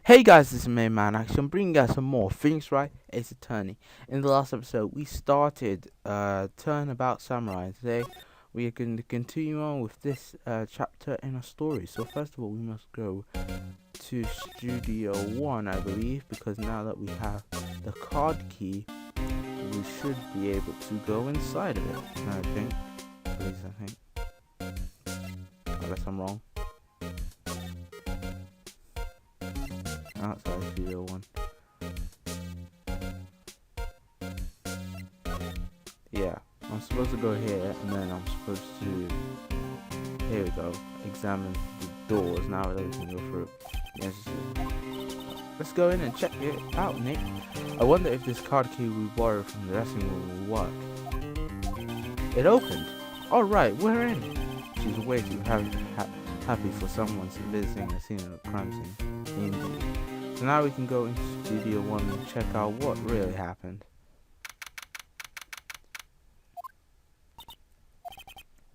Hey guys, this is Main Man Action, bringing you guys some more Phoenix Wright, Ace Attorney. In the last episode, we started Turnabout Samurai, and today we are going to continue on with this chapter in our story. So first of all, we must go to Studio 1, I believe, because now that we have the card key, we should be able to go inside of it, I think. At least I think. Unless I'm wrong. Outside Studio 1. Yeah, I'm supposed to go here, and then I'm supposed to, here we go, examine the doors now that we can go through. Yes, let's go in and check it out, Nick. I wonder if this card key we borrowed from the dressing room will work. It opened. Alright, we're in. She's way too happy for someone visiting a scene of a crime scene. Indeed. So now we can go into Studio 1 and check out what really happened.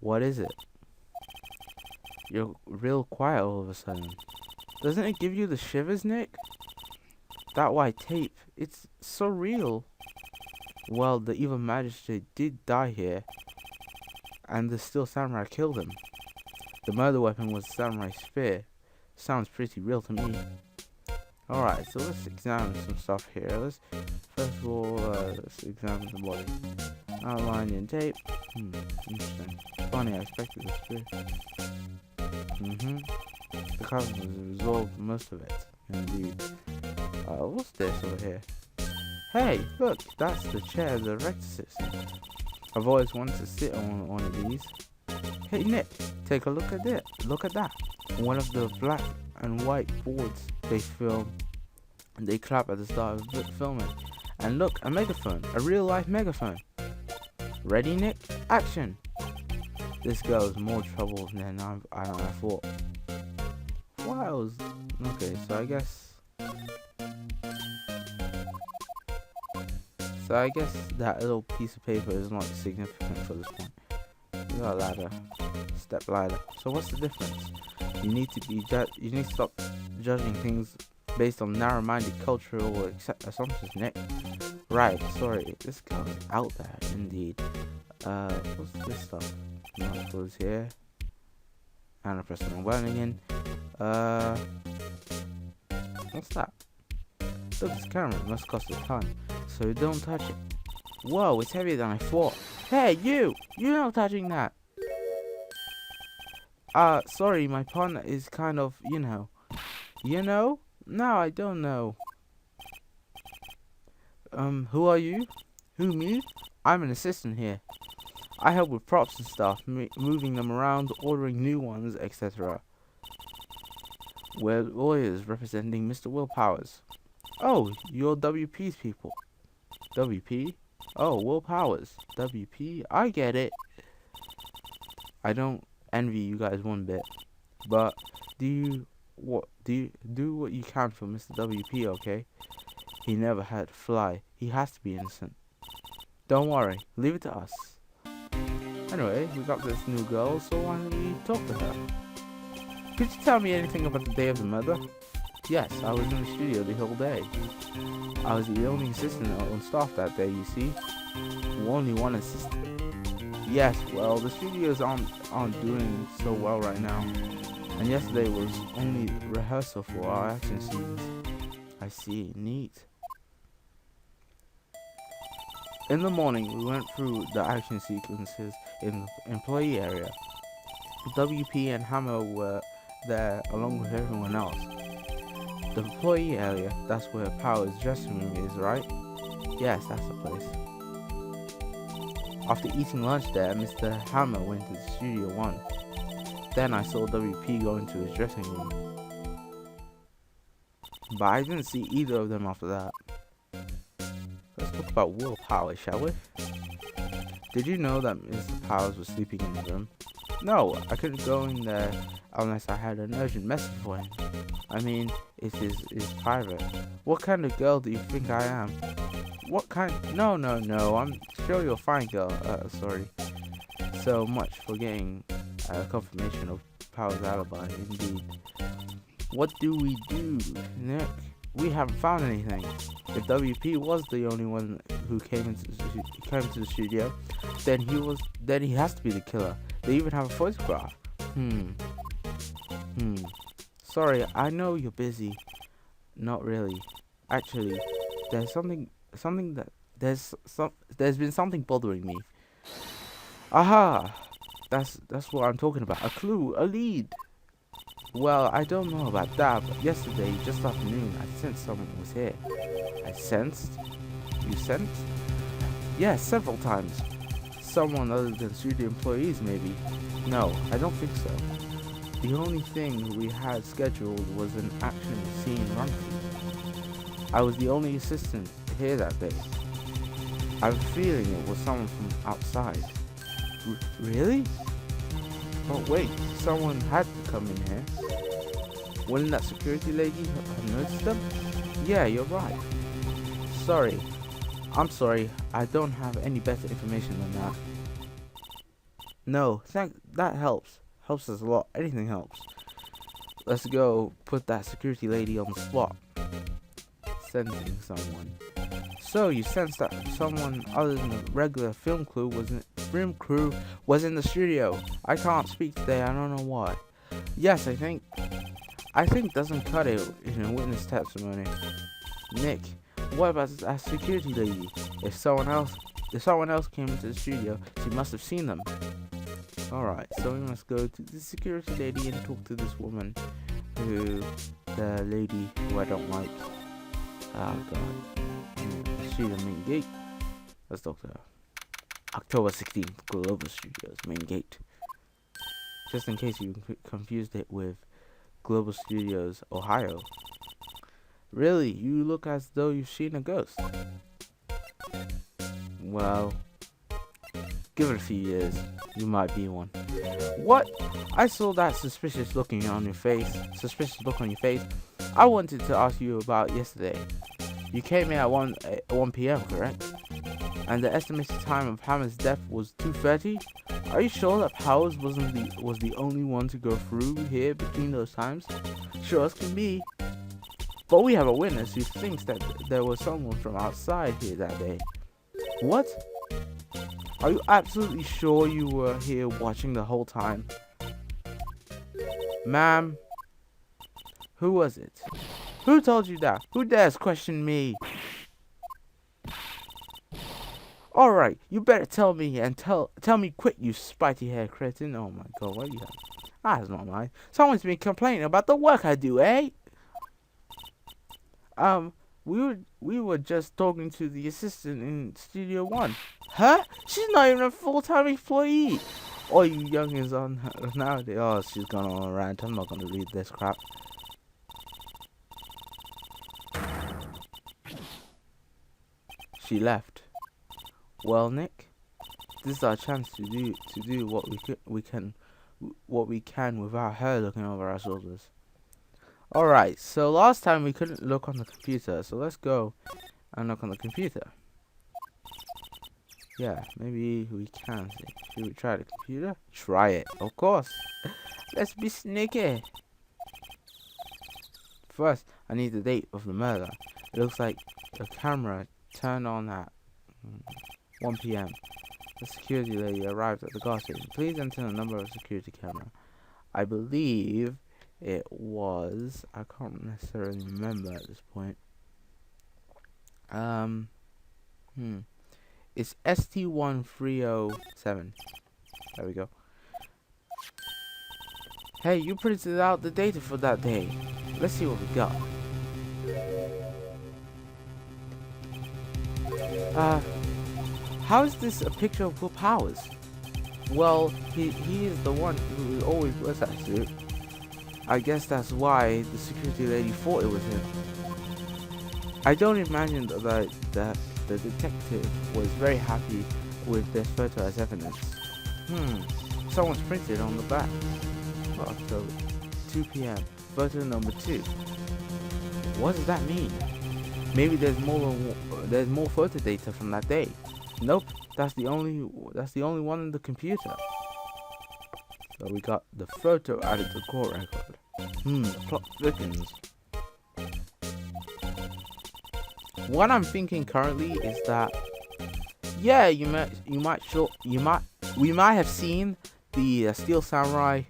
What is it? You're real quiet all of a sudden. Doesn't it give you the shivers, Nick? That white tape, it's so real. Well, the evil magistrate did die here, and the still samurai killed him. The murder weapon was a samurai spear. Sounds pretty real to me. Alright, so let's examine some stuff here. First of all, let's examine the body. Outline in tape. Interesting. Funny, I expected this too. The cover was resolved most of it. Indeed. What's this over here? Hey, look, that's the chair the rector sits in. I've always wanted to sit on one of these. Hey Nick, take a look at it. Look at that. One of the black and white boards they clap at the start of filming. And look, a megaphone, a real life megaphone. Ready, Nick? Action! This girl is more trouble than I thought. Wow. Okay, so I guess that little piece of paper is not significant for this point. We got a ladder, step ladder. So what's the difference? You need to stop judging things based on narrow-minded cultural assumptions, Nick. Right, sorry, this girl is out there, indeed. What's this stuff? Not close here. And I press the wrong button again. What's that? Look, this camera, it must cost a ton, so don't touch it. Whoa, it's heavier than I thought. Hey, you're not touching that. Sorry, my partner is kind of, you know? No, I don't know. Who are you? Who, me? I'm an assistant here. I help with props and stuff, moving them around, ordering new ones, etc. We're lawyers representing Mr. Will Powers. Oh, you're WP's people. WP? Oh, Will Powers. WP? I get it. I don't envy you guys one bit. But do what you can for Mr. WP, okay? He never had to fly. He has to be innocent. Don't worry, leave it to us. Anyway, we got this new girl, so why don't we talk to her? Could you tell me anything about the day of the murder? Yes, I was in the studio the whole day. I was the only assistant on staff that day, you see. Only one assistant. Yes, well, the studios aren't doing so well right now. And yesterday was only rehearsal for our action scenes. I see, neat. In the morning, we went through the action sequences in the employee area. WP and Hammer were there along with everyone else. The employee area, that's where Power's dressing room is, right? Yes, that's the place. After eating lunch there, Mr. Hammer went to the Studio 1. Then I saw WP go into his dressing room. But I didn't see either of them after that. Let's talk about Will Powers, shall we? Did you know that Mr. Powers was sleeping in the room? No, I couldn't go in there unless I had an urgent message for him. I mean, it is private. What kind of girl do you think I am? What kind? No, I'm sure you're a fine girl. Sorry. So much for getting confirmation of Powers' alibi, indeed. What do we do, Nick? We haven't found anything. If WP was the only one who came to the studio, then he has to be the killer. They even have a photograph. Sorry, I know you're busy. Not really. Actually, there's there's been something bothering me. Aha! That's what I'm talking about. A clue, a lead. Well, I don't know about that, but yesterday, just afternoon, I sensed someone was here. I sensed? You sensed? Yes, several times. Someone other than studio employees, maybe. No, I don't think so. The only thing we had scheduled was an action scene run-through. I was the only assistant here that day. I have a feeling it was someone from outside. Really? Oh wait, someone had to come in here. Wouldn't that security lady have noticed them? Yeah, you're right. Sorry. I'm sorry, I don't have any better information than that. No, that helps. Helps us a lot. Anything helps. Let's go put that security lady on the spot. Sensing someone. So you sensed that someone other than the regular film crew was in the studio. I can't speak today, I don't know why. Yes, I think doesn't cut it in a witness testimony. Nick, what about that security lady? If someone else came into the studio, she must have seen them. Alright, so we must go to the security lady and talk to this woman the lady who I don't like. Oh god. She's the main gate. Let's talk to her. October 16th, Global Studios, main gate. Just in case you confused it with Global Studios, Ohio. Really, you look as though you've seen a ghost. Well, give it a few years, you might be one. What? I saw that suspicious look on your face. I wanted to ask you about yesterday. You came in at 1 p.m., correct? And the estimated time of Hammer's death was 2:30? Are you sure that Powers was the only one to go through here between those times? Sure as can be. But we have a witness who thinks that there was someone from outside here that day. What? Are you absolutely sure you were here watching the whole time? Ma'am? Who was it? Who told you that? Who dares question me? Alright, you better tell me and tell me quick, you spitey hair cretin. Oh my god, what do you have? That's not mine. Someone's been complaining about the work I do, eh? We were just talking to the assistant in Studio 1. Huh? She's not even a full-time employee. Oh, you youngins on her nowadays. Oh, she's gone on a rant. I'm not gonna read this crap. She left. Well, Nick, this is our chance to do what we can without her looking over our shoulders. Alright, so last time we couldn't look on the computer, so let's go and look on the computer. Yeah, maybe we can see. Should we try the computer? Try it, of course. Let's be sneaky. First, I need the date of the murder. It looks like the camera turned on at 1 p.m. The security lady arrived at the gas station. Please enter the number of security camera. I believe it was, I can't necessarily remember at this point. It's ST1307. There we go. Hey, you printed out the data for that day. Let's see what we got. How is this a picture of Will Powers? Well, he is the one who always wears that suit. I guess that's why the security lady thought it was him. I don't imagine that the detective was very happy with this photo as evidence. Someone's printed on the back. Oh, so 2 p.m. Photo number 2. What does that mean? Maybe there's more photo data from that day. Nope, that's the only one in the computer. So we got the photo added to court record. The plot thickens. What I'm thinking currently is that, yeah, we might have seen the Steel Samurai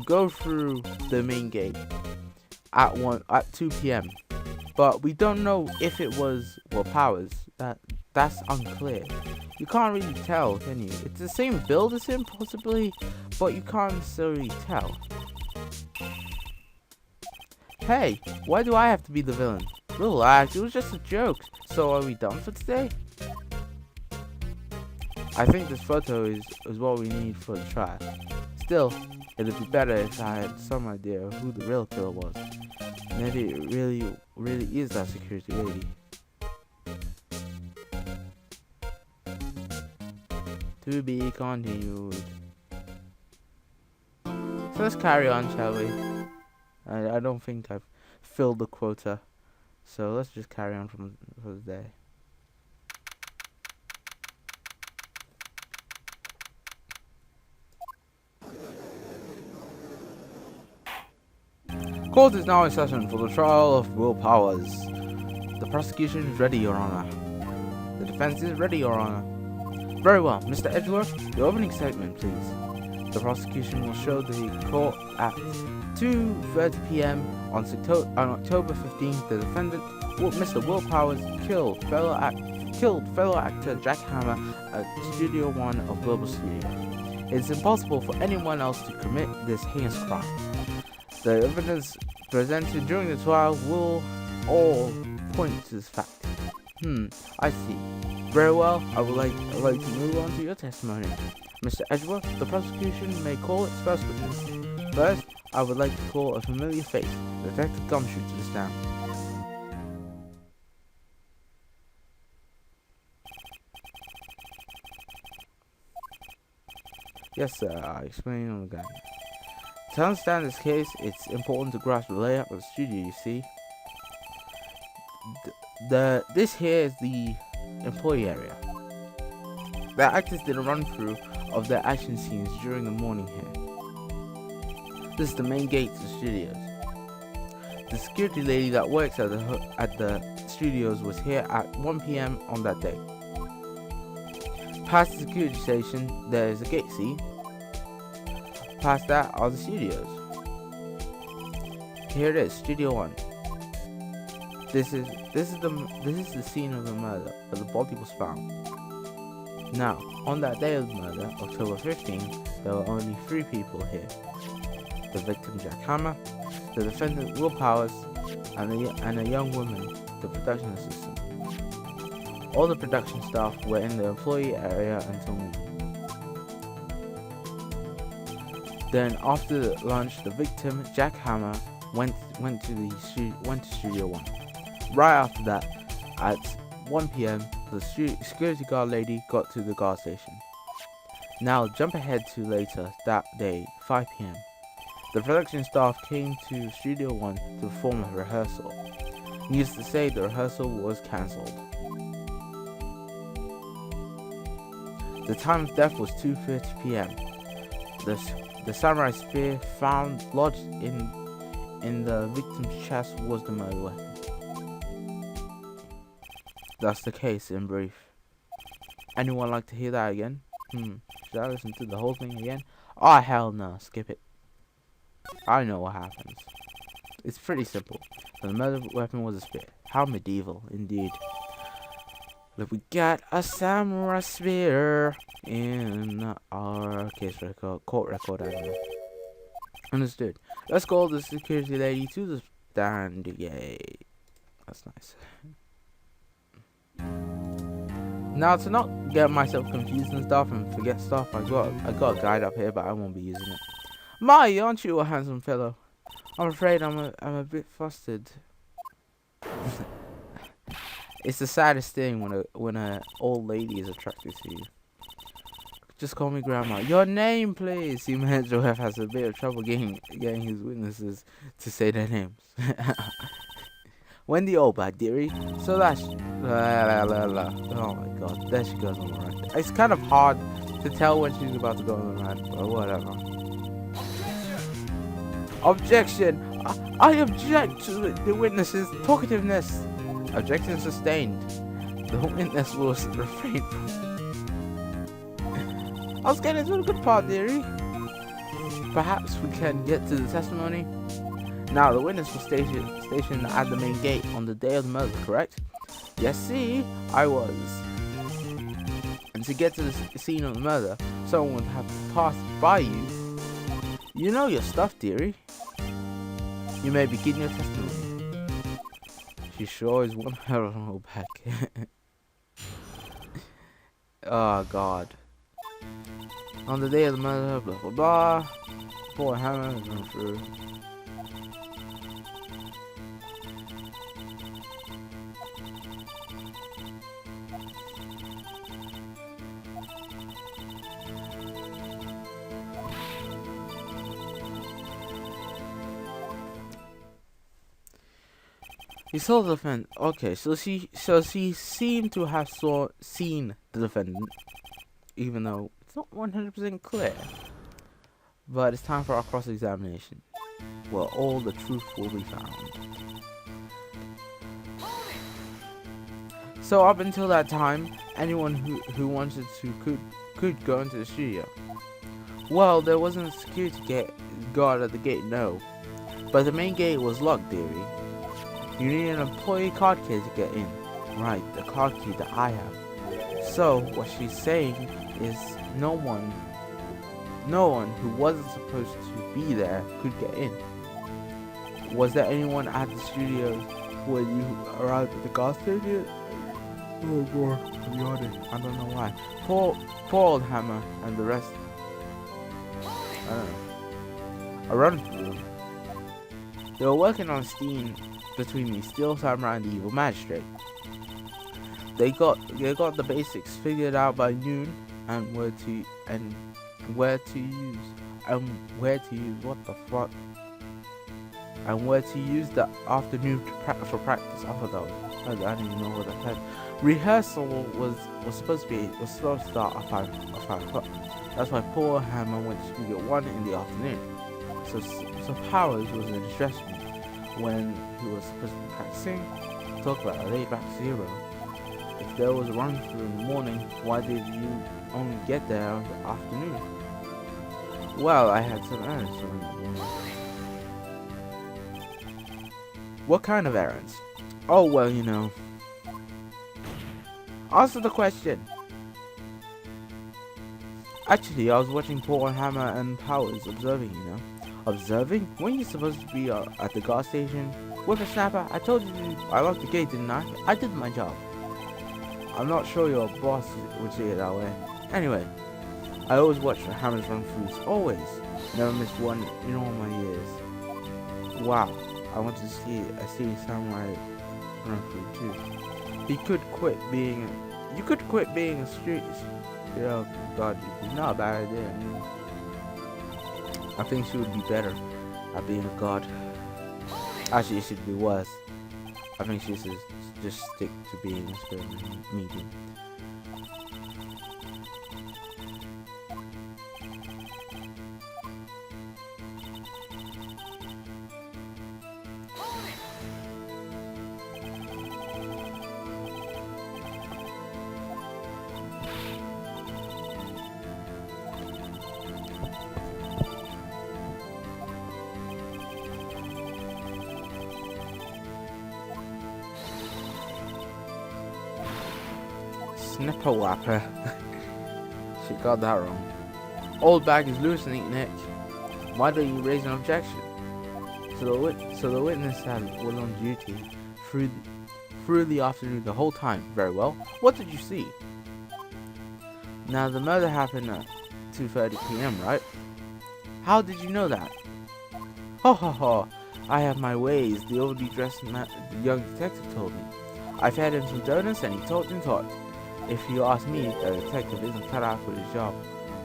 go through the main gate at 2 p.m. But we don't know if it was Will Powers. That's unclear. You can't really tell, can you? It's the same build as him, possibly, but you can't necessarily tell. Hey, why do I have to be the villain? Relax, it was just a joke. So are we done for today? I think this photo is what we need for the trial. Still, it'd be better if I had some idea of who the real killer was. Maybe it really is that security lady. To be continued. So let's carry on, shall we? I don't think I've filled the quota. So let's just carry on for the day. Court is now in session for the trial of Will Powers. The prosecution is ready, Your Honor. The defense is ready, Your Honor. Very well, Mr. Edgeworth, your opening statement, please. The prosecution will show the court at 2:30 p.m. on October 15th. The defendant, Mr. Will Powers, killed fellow actor Jack Hammer at Studio One of Global Studios. It is impossible for anyone else to commit this heinous crime. The evidence presented during the trial will all point to this fact. I see. Very well, I would like to move on to your testimony. Mr. Edgeworth, the prosecution may call its first witness. First, I would like to call a familiar face, Detective Gumshoe, to the stand. Yes, sir, I explain on the gun. To understand this case, it's important to grasp the layout of the studio, you see. This here is the employee area. The actors did a run-through of their action scenes during the morning here. This is the main gate to the studios. The security lady that works at the studios was here at 1 p.m. on that day. Past the security station, there is a gate, see? Past that are the studios. Here it is, Studio One. This is the scene of the murder, where the body was found. Now, on that day of the murder, October 15th, there were only 3 people here: the victim Jack Hammer, the defendant Will Powers, and a young woman, the production assistant. All the production staff were in the employee area until noon. Then, after lunch, the victim Jack Hammer went to Studio One. Right after that, at 1 p.m., the security guard lady got to the guard station. Now, jump ahead to later that day, 5 p.m. The production staff came to Studio One to perform a rehearsal. Needless to say, the rehearsal was cancelled. The time of death was 2:30 p.m. The samurai spear found lodged in the victim's chest was the murder weapon. That's the case in brief. Anyone like to hear that again? Should I listen to the whole thing again? Oh, hell no, skip it. I know what happens. It's pretty simple. The murder weapon was a spear. How medieval, indeed. Look, we got a samurai spear in our court record, I don't know. Understood. Let's call the security lady to the stand. Yay. That's nice. Now, to not get myself confused and stuff and forget stuff, I got a guide up here, but I won't be using it. My, aren't you a handsome fellow? I'm afraid I'm a bit flustered. It's the saddest thing when a old lady is attracted to you. Just call me Grandma. Your name, please. See, Joe has a bit of trouble getting his witnesses to say their names. Wendy Oldbag, dearie. So that's oh my god, there she goes on the rant. It's kind of hard to tell when she's about to go on the rant, but whatever. Objection! I object to the witness's talkativeness. Objection sustained. The witness will refrain from... I was getting to the good part, dearie. Perhaps we can get to the testimony. Now, the witness was stationed at the main gate on the day of the murder, correct? Yes, see, I was. And to get to the scene of the murder, someone would have to pass by you. You know your stuff, dearie. You may begin your testimony. She sure is one hell of an old bag. Oh, God. On the day of the murder, blah, blah, blah. Poor Hannah is going through. He saw the defendant. Okay, so she seemed to have seen the defendant, even though it's not 100% clear. But it's time for our cross-examination, where all the truth will be found. So up until that time, anyone who wanted to could go into the studio. Well, there wasn't a security guard at the gate, no. But the main gate was locked, dearie. You need an employee card key to get in. Right, the card key that I have. So, what she's saying is no one who wasn't supposed to be there could get in. Was there anyone at the studio when you arrived at the gas station? Oh boy, I'm yawning. I don't know why. Poor old Hammer and the rest. I don't know. I run through them. They were working on a scene between the Steel Samurai and the Evil Magistrate. They got the basics figured out by noon and where to use what the fuck, and where to use the afternoon for practice. I didn't even know what that said. Rehearsal was supposed to start at 5 o'clock. That's why poor Hammer went to Studio 1 in the afternoon. So Powers was in distress when he was supposed to be practicing. Talk about a laid-back zero. If there was a run-through in the morning, why did you only get there in the afternoon? Well, I had some errands for in the morning. What kind of errands? Oh, well, you know. Answer the question. Actually, I was watching poor Hammer and Powers observing, you know. Observing? Weren't you supposed to be at the gas station? Whippersnapper, I told you I locked the gate, didn't I? I did my job. I'm not sure your boss would see it that way. Anyway, I always watch the Hammers run throughs. Always. Never missed one in all my years. Wow. I want to see a samurai run through too. You could quit being a street. Oh God, it's not a bad idea. I think she would be better at being a god. Actually, she'd be worse. I think she should just stick to being a spirit medium. Snipper whapper. She got that wrong. Oldbag is loosening, Nick. Why don't you raise an objection? So the witness was on duty through the afternoon the whole time. Very well. What did you see? Now the murder happened at 2:30 p.m., right? How did you know that? Ho ho ho! I have my ways. The oldly dressed young detective told me. I fed him some donuts and he talked and talked. If you ask me, the detective isn't cut out for his job.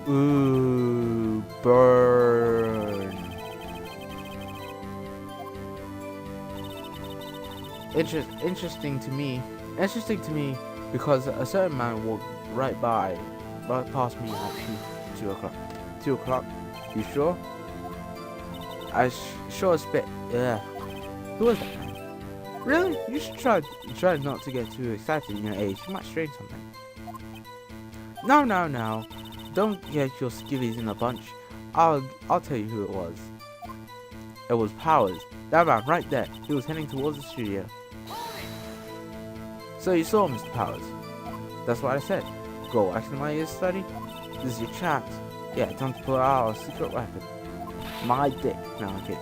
Ooh, burn. Interesting to me because a certain man walked right past me at 2 o'clock. 2 o'clock? You sure? sure spit. Yeah. Who was that man? Really? You should try not to get too excited in your age. You might strain something. No. Don't get your skivvies in a bunch. I'll tell you who it was. It was Powers. That man right there. He was heading towards the studio. So you saw Mr. Powers. That's what I said. Go ask my ears study. This is your chance. Yeah, time to pull out our secret weapon. My dick. No, I'm kidding.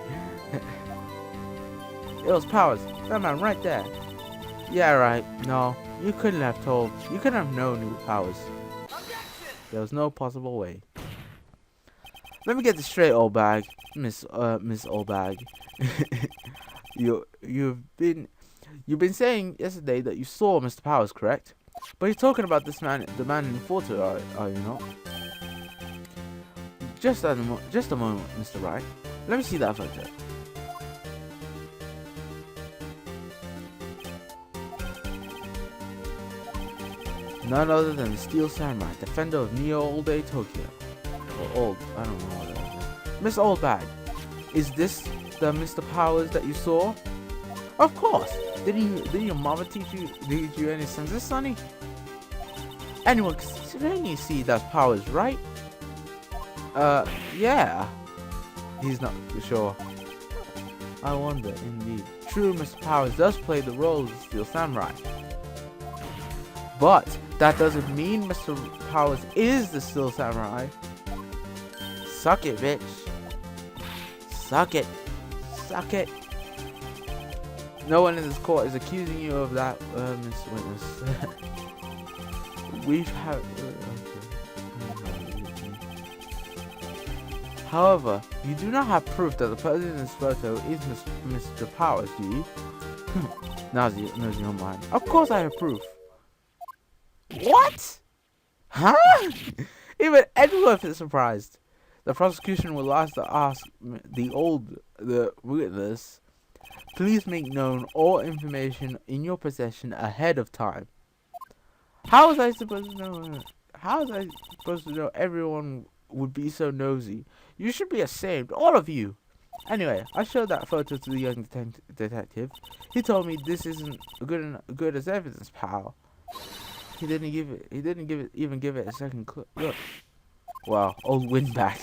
It was Powers. That man right there. Yeah, right. No, you couldn't have told. You couldn't have known it was Powers. There was no possible way. Let me get this straight, Oldbag. Miss Oldbag. You've been saying yesterday that you saw Mr. Powers, correct? But you're talking about this man, the man in the photo, are you not? Just a moment, Mr. Wright. Let me see that photo. None other than the Steel Samurai, defender of Neo Old Day Tokyo. Or old, I don't know what it is. Miss Oldbag, is this the Mr. Powers that you saw? Of course. Didn't your mama teach you any sense, Sonny? Anyone can you see that's Powers, right? Yeah. He's not sure. I wonder, indeed. True, Mr. Powers does play the role of the Steel Samurai. But that doesn't mean Mr. Powers is the Steel Samurai. Suck it, bitch. Suck it. Suck it. No one in this court is accusing you of that, Miss Witness. We've had... However, you do not have proof that the person in this photo is Mr. Powers, do you? Now's your mind. Of course I have proof. What? Huh? Even Edgeworth is surprised. The prosecution will ask the witness, please make known all information in your possession ahead of time. How was I supposed to know? How was I supposed to know everyone would be so nosy? You should be ashamed, all of you. Anyway, I showed that photo to the young detective. He told me this isn't good as evidence, pal. He didn't even give it a second look. Wow, old Windbag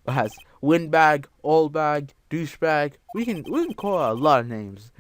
has Windbag, Oldbag, Douchebag. We can call her a lot of names.